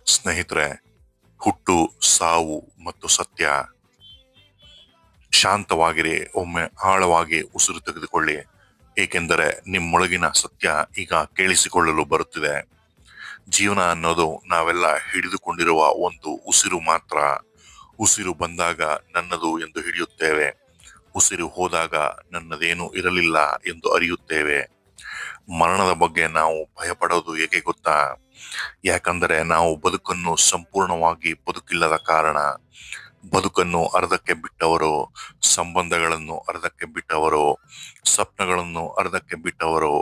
ಸ್ನೇಹಿತರೆ, ಹುಟ್ಟು, ಸಾವು ಮತ್ತು ಸತ್ಯ. ಶಾಂತವಾಗಿರಿ, ಒಮ್ಮೆ ಆಳವಾಗಿ ಉಸಿರು ತೆಗೆದುಕೊಳ್ಳಿ, ಏಕೆಂದರೆ ನಿಮ್ಮೊಳಗಿನ ಸತ್ಯ ಈಗ ಕೇಳಿಸಿಕೊಳ್ಳಲು ಬರುತ್ತಿದೆ. ಜೀವನ ಅನ್ನೋದು ನಾವೆಲ್ಲ ಹಿಡಿದುಕೊಂಡಿರುವ ಒಂದು ಉಸಿರು ಮಾತ್ರ. ಉಸಿರು ಬಂದಾಗ ನನ್ನದು ಎಂದು ಹಿಡಿಯುತ್ತೇವೆ, ಉಸಿರು ಹೋದಾಗ ನನ್ನದೇನು ಇರಲಿಲ್ಲ ಎಂದು ಅರಿಯುತ್ತೇವೆ. ಮರಣದ ಬಗ್ಗೆ ನಾವು ಭಯಪಡೋದು ಏಕೆ ಗೊತ್ತಾ? ಯಾಕಂದರೆ ನಾವು ಬದುಕನ್ನು ಸಂಪೂರ್ಣವಾಗಿ ಬದುಕಿಲ್ಲದ ಕಾರಣ. ಬದುಕನ್ನು ಅರ್ಧಕ್ಕೆ ಬಿಟ್ಟವರು, ಸಂಬಂಧಗಳನ್ನು ಅರ್ಧಕ್ಕೆ ಬಿಟ್ಟವರು, ಸ್ವಪ್ನಗಳನ್ನು ಅರ್ಧಕ್ಕೆ ಬಿಟ್ಟವರು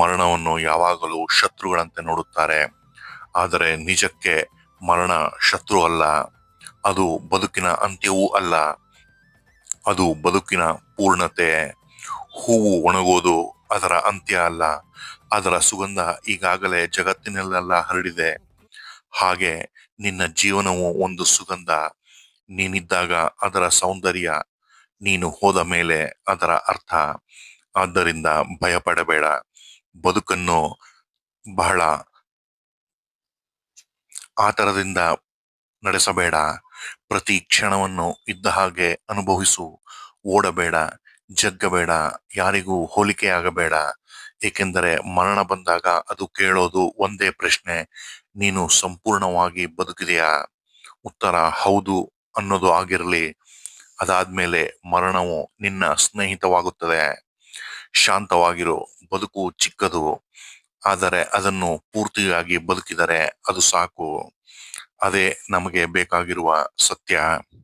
ಮರಣವನ್ನು ಯಾವಾಗಲೂ ಶತ್ರುಗಳಂತೆ ನೋಡುತ್ತಾರೆ. ಆದರೆ ನಿಜಕ್ಕೆ ಮರಣ ಶತ್ರು ಅಲ್ಲ, ಅದು ಬದುಕಿನ ಅಂತ್ಯವೂ ಅಲ್ಲ, ಅದು ಬದುಕಿನ ಪೂರ್ಣತೆ. ಹೂವು ಒಣಗೋದು ಅದರ ಅಂತ್ಯ ಅಲ್ಲ, ಅದರ ಸುಗಂಧ ಈಗಾಗಲೇ ಜಗತ್ತಿನಲ್ಲೆಲ್ಲ ಹರಡಿದೆ. ಹಾಗೆ ನಿನ್ನ ಜೀವನವು ಒಂದು ಸುಗಂಧ. ನೀನಿದ್ದಾಗ ಅದರ ಸೌಂದರ್ಯ, ನೀನು ಹೋದ ಮೇಲೆ ಅದರ ಅರ್ಥ. ಆದ್ದರಿಂದ ಭಯಪಡಬೇಡ. ಬದುಕನ್ನು ಬಹಳ ಆತರದಿಂದ ನಡೆಸಬೇಡ. ಪ್ರತಿ ಕ್ಷಣವನ್ನು ಇದ್ದ ಹಾಗೆ ಅನುಭವಿಸು. ಓಡಬೇಡ, ಜಗ್ಗಬೇಡ, ಯಾರಿಗೂ ಹೋಲಿಕೆಯಾಗಬೇಡ. ಏಕೆಂದರೆ ಮರಣ ಬಂದಾಗ ಅದು ಕೇಳೋದು ಒಂದೇ ಪ್ರಶ್ನೆ: ನೀನು ಸಂಪೂರ್ಣವಾಗಿ ಬದುಕಿದೆಯಾ? ಉತ್ತರ ಹೌದು ಅನ್ನೋದು ಆಗಿರಲಿ. ಅದಾದ್ಮೇಲೆ ಮರಣವು ನಿನ್ನ ಸ್ನೇಹಿತವಾಗುತ್ತದೆ. ಶಾಂತವಾಗಿರು. ಬದುಕು ಚಿಕ್ಕದು, ಆದರೆ ಅದನ್ನು ಪೂರ್ತಿಯಾಗಿ ಬದುಕಿದರೆ ಅದು ಸಾಕು. ಅದೇ ನಮಗೆ ಬೇಕಾಗಿರುವ ಸತ್ಯ.